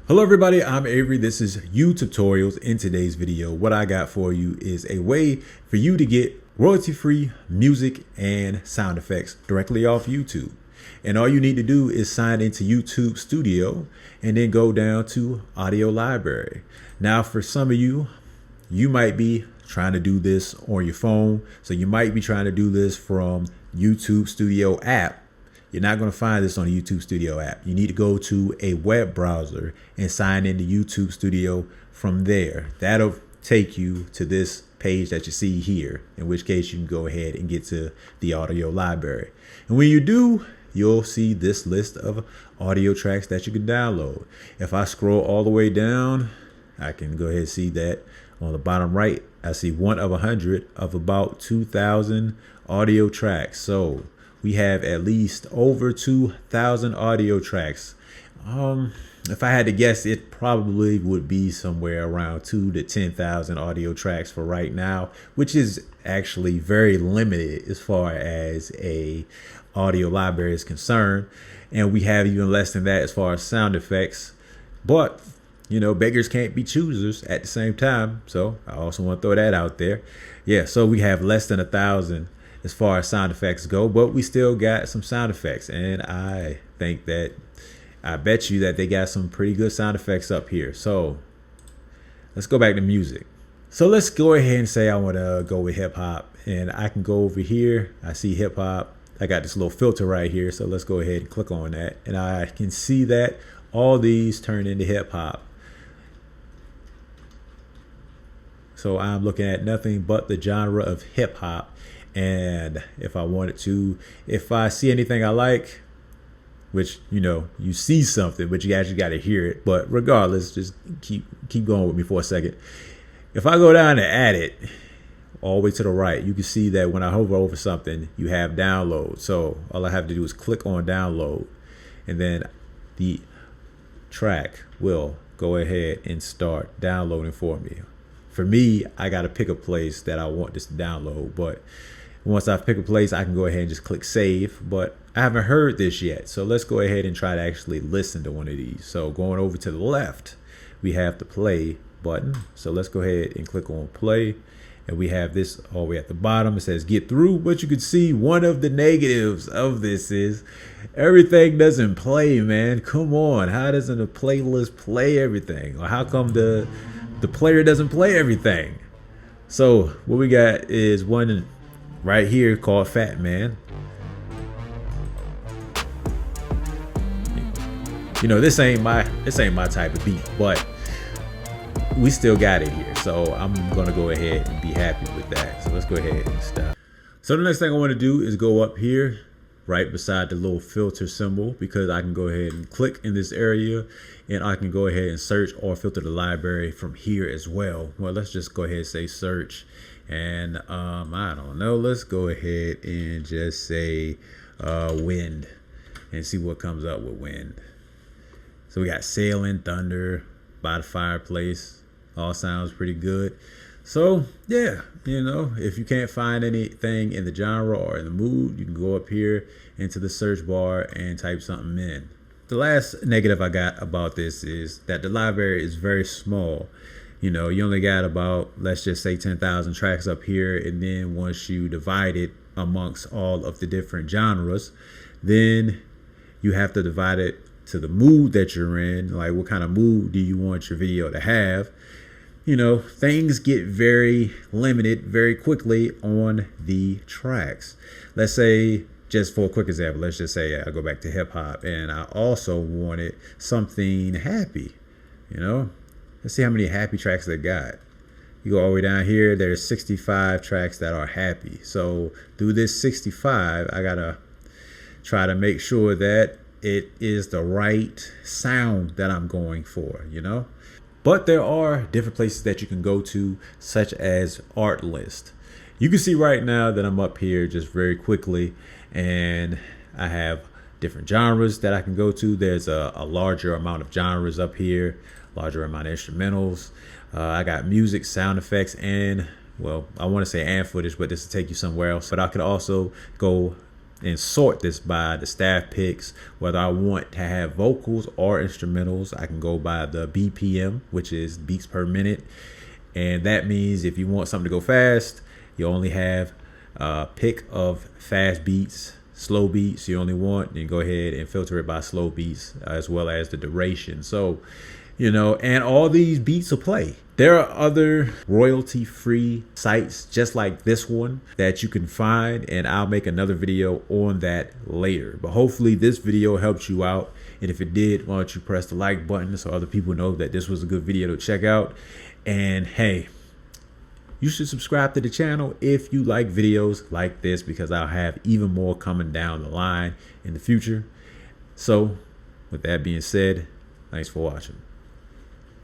Hello everybody, I'm Avery. This is YouTube Tutorials. In today's video, what I got for you is a way for you to get royalty-free music and sound effects directly off YouTube. And all you need to do is sign into YouTube Studio and then go down to Audio Library. Now for some of you, you might be trying to do this on your phone. So you might be trying to do this from YouTube Studio app. You're not going to find this on the YouTube Studio app. You need to go to a web browser and sign into YouTube Studio from there. That'll take you to this page that you see here, in which case you can go ahead and get to the audio library. And when you do, you'll see this list of audio tracks that you can download. If I scroll all the way down, I can go ahead and see that on the bottom right, I see 1 of 100 of about 2,000 audio tracks. So we have at least over 2,000 audio tracks. If I had to guess, it probably would be somewhere around 2,000 to 10,000 audio tracks for right now, which is actually very limited as far as a audio library is concerned. And we have even less than that as far as sound effects. But you know, beggars can't be choosers at the same time. So I also want to throw that out there. Yeah, so we have less than 1,000 as far as sound effects go, but we still got some sound effects. And I think that, I bet you that they got some pretty good sound effects up here. So let's go back to music. So let's go ahead and say I want to go with hip hop, and I can go over here. I see hip hop. I got this little filter right here. So let's go ahead and click on that. And I can see that all these turn into hip hop. So I'm looking at nothing but the genre of hip hop. And if I wanted to, if I see anything I like, which, you know, you see something, but you actually got to hear it. But regardless, just keep going with me for a second. If I go down and add it all the way to the right, you can see that when I hover over something, you have download. So all I have to do is click on download, and then the track will go ahead and start downloading for me. For me, I got to pick a place that I want this to download, but once I've picked a place, I can go ahead and just click save. But I haven't heard this yet, so let's go ahead and try to actually listen to one of these. So going over to the left, we have the play button. So let's go ahead and click on play, and we have this all the way at the bottom. It says get through, but you can see one of the negatives of this is everything doesn't play, man. Come on, how doesn't a playlist play everything? Or how come the player doesn't play everything? So what we got is one right here called Fat Man. You know, this ain't my type of beat, but we still got it here. So I'm gonna go ahead and be happy with that. So let's go ahead and stop. So the next thing I want to do is go up here right beside the little filter symbol, because I can go ahead and click in this area, and I can go ahead and search or filter the library from here as well. Well, let's just go ahead and say search, and I don't know, let's go ahead and just say wind and see what comes up with wind. So we got sailing, thunder, by the fireplace, all sounds pretty good. So yeah, you know, if you can't find anything in the genre or in the mood, you can go up here into the search bar and type something in. The last negative I got about this is that the library is very small. You know, you only got about, let's just say 10,000 tracks up here. And then once you divide it amongst all of the different genres, then you have to divide it to the mood that you're in. Like, what kind of mood do you want your video to have? You know, things get very limited very quickly on the tracks. Let's say, just for a quick example, let's just say I go back to hip hop and I also wanted something happy. You know, let's see how many happy tracks they got. You go all the way down here, there's 65 tracks that are happy. So through this 65, I gotta try to make sure that it is the right sound that I'm going for, you know. But there are different places that you can go to, such as Artlist. You can see right now that I'm up here just very quickly, and I have different genres that I can go to. There's a larger amount of genres up here, larger amount of instrumentals. I got music, sound effects, and, well, I want to say and footage, but this will take you somewhere else. But I could also go and sort this by the staff picks. Whether I want to have vocals or instrumentals, I can go by the BPM, which is beats per minute. And that means if you want something to go fast, you only have a pick of fast beats. Slow beats you only want, then go ahead and filter it by slow beats, as well as the duration. So, you know, and all these beats will play. There are other royalty-free sites just like this one that you can find, and I'll make another video on that later. But hopefully this video helped you out. And if it did, why don't you press the like button so other people know that this was a good video to check out. And hey, you should subscribe to the channel if you like videos like this, because I'll have even more coming down the line in the future. So with that being said, thanks for watching.